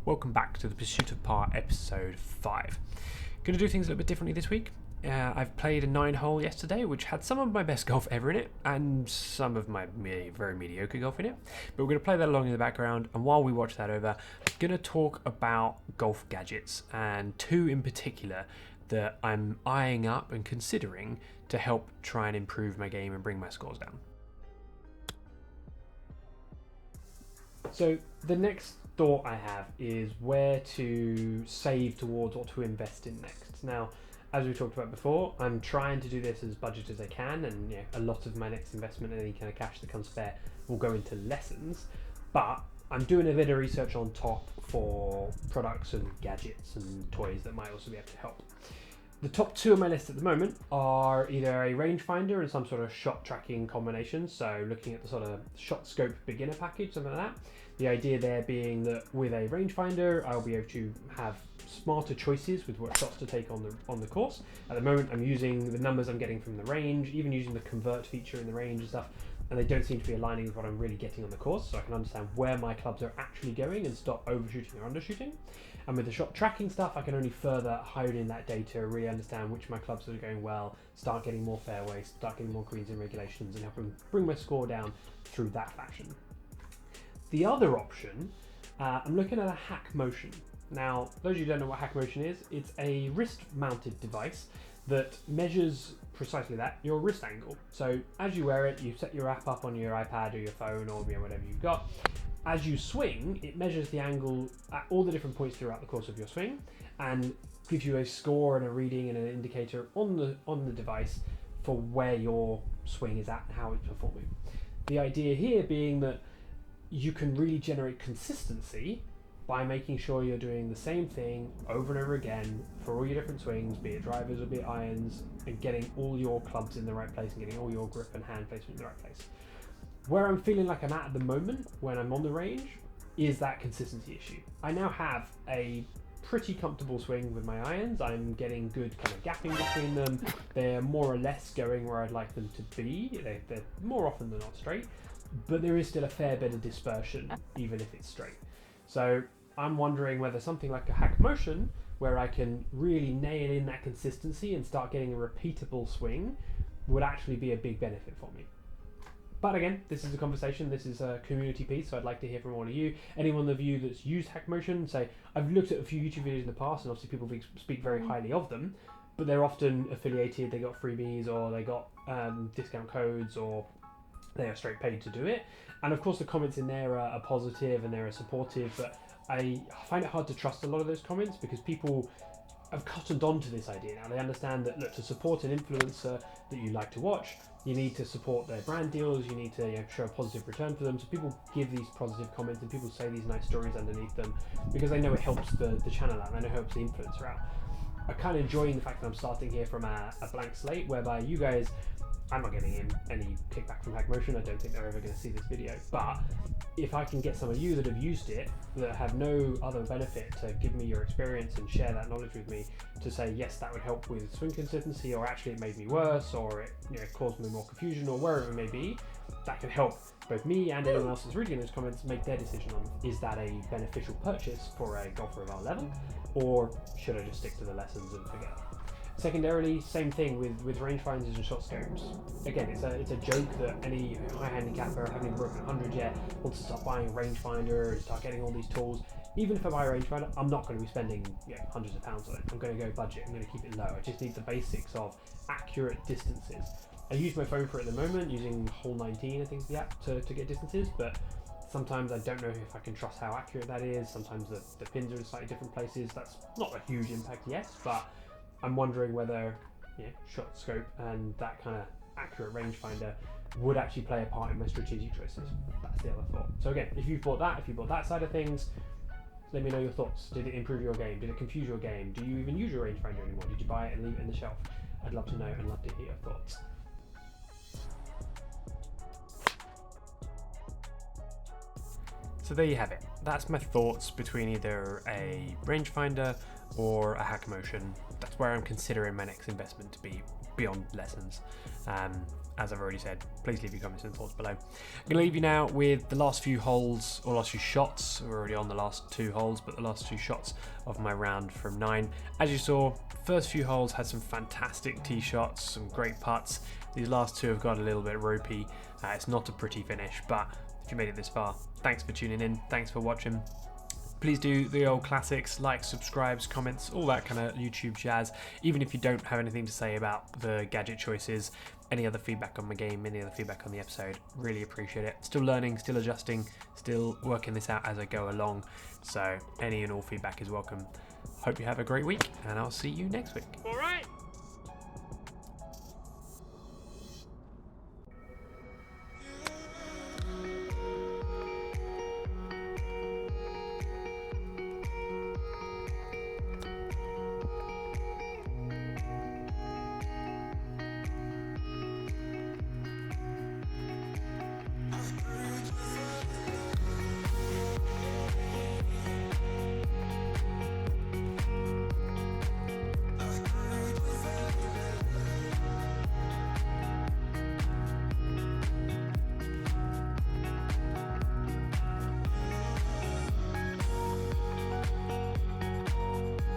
Welcome back to the Pursuit of Par episode 5. Going to do things a little bit differently this week. I've played a 9-hole yesterday, which had some of my best golf ever in it, and some of my very mediocre golf in it. But we're going to play that along in the background, and while we watch that over, I'm going to talk about golf gadgets, and two in particular that I'm eyeing up and considering to help try and improve my game and bring my scores down. So the next thought I have is where to save towards or to invest in next. Now, as we talked about before, I'm trying to do this as budget as I can, and a lot of my next investment and any kind of cash that comes spare will go into lessons, but I'm doing a bit of research on top for products and gadgets and toys that might also be able to help. The top two on my list at the moment are either a rangefinder and some sort of shot tracking combination, so looking at the sort of shot scope beginner package, something like that. The idea there being that with a rangefinder, I'll be able to have smarter choices with what shots to take on the course. At the moment, I'm using the numbers I'm getting from the range, even using the convert feature in the range and stuff, and they don't seem to be aligning with what I'm really getting on the course, so I can understand where my clubs are actually going and stop overshooting or undershooting. And with the shot tracking stuff, I can only further hone in that data, really understand which of my clubs are going well, start getting more fairways, start getting more greens in regulations, and help them bring my score down through that fashion. The other option, I'm looking at a Hack Motion. Now, those of you who don't know what Hack Motion is, it's a wrist-mounted device that measures precisely that, your wrist angle. So as you wear it, you set your app up on your iPad or your phone or whatever you've got. As you swing, it measures the angle at all the different points throughout the course of your swing and gives you a score and a reading and an indicator on the device for where your swing is at and how it's performing. The idea here being that you can really generate consistency by making sure you're doing the same thing over and over again for all your different swings, be it drivers or be it irons, and getting all your clubs in the right place and getting all your grip and hand placement in the right place. Where I'm feeling like I'm at the moment when I'm on the range is that consistency issue. I now have a pretty comfortable swing with my irons. I'm getting good kind of gapping between them. They're more or less going where I'd like them to be. They're more often than not straight, but there is still a fair bit of dispersion, even if it's straight. So I'm wondering whether something like a Hack Motion, where I can really nail in that consistency and start getting a repeatable swing, would actually be a big benefit for me. But again, this is a conversation, this is a community piece, so I'd like to hear from all of you. Anyone of you that's used Hack Motion, say, I've looked at a few YouTube videos in the past, and obviously people speak very highly of them, but they're often affiliated, they got freebies, or they got discount codes, or they are straight paid to do it. And of course the comments in there are positive and they're supportive, but I find it hard to trust a lot of those comments because people have cottoned on to this idea now. They understand that, look, to support an influencer that you like to watch, you need to support their brand deals, you need to show a positive return for them. So people give these positive comments and people say these nice stories underneath them because they know it helps the channel out and they know it helps the influencer out. I'm kind of enjoying the fact that I'm starting here from a blank slate, whereby you guys, I'm not getting in any kickback from Hack Motion. I don't think they're ever going to see this video, but if I can get some of you that have used it, that have no other benefit, to give me your experience and share that knowledge with me, to say, yes, that would help with swing consistency, or actually it made me worse, or it caused me more confusion, or wherever it may be, that can help both me and anyone else that's reading those comments make their decision on, is that a beneficial purchase for a golfer of our level, or should I just stick to the lessons and forget it? Secondarily, same thing with rangefinders and shot scopes. Again, it's a joke that any high handicapper, having broken 100 yet, wants to start buying a rangefinder and start getting all these tools. Even if I buy a rangefinder, I'm not going to be spending hundreds of pounds on it. I'm going to go budget. I'm going to keep it low. I just need the basics of accurate distances. I use my phone for it at the moment, using Hole 19, I think is the app, to get distances, but sometimes I don't know if I can trust how accurate that is. Sometimes the pins are in slightly different places. That's not a huge impact, yes, but I'm wondering whether shot scope and that kind of accurate rangefinder would actually play a part in my strategic choices. That's the other thought. So again, if you bought that side of things, let me know your thoughts. Did it improve your game? Did it confuse your game? Do you even use your rangefinder anymore? Did you buy it and leave it in the shelf? I'd love to know and love to hear your thoughts. So there you have it. That's my thoughts between either a rangefinder or a HackMotion. That's where I'm considering my next investment to be beyond lessons. As I've already said, please leave your comments and thoughts below. I'm going to leave you now with the last few holes, or last few shots. We're already on the last 2 holes, but the last 2 shots of my round from 9. As you saw, first few holes had some fantastic tee shots, some great putts. These last 2 have got a little bit ropey. It's not a pretty finish, but if you made it this far, thanks for tuning in, thanks for watching. Please do the old classics, like, subscribes, comments, all that kind of YouTube jazz. Even if you don't have anything to say about the gadget choices, any other feedback on my game, any other feedback on the episode, really appreciate it. Still learning, still adjusting, still working this out as I go along. So any and all feedback is welcome. Hope you have a great week, and I'll see you next week.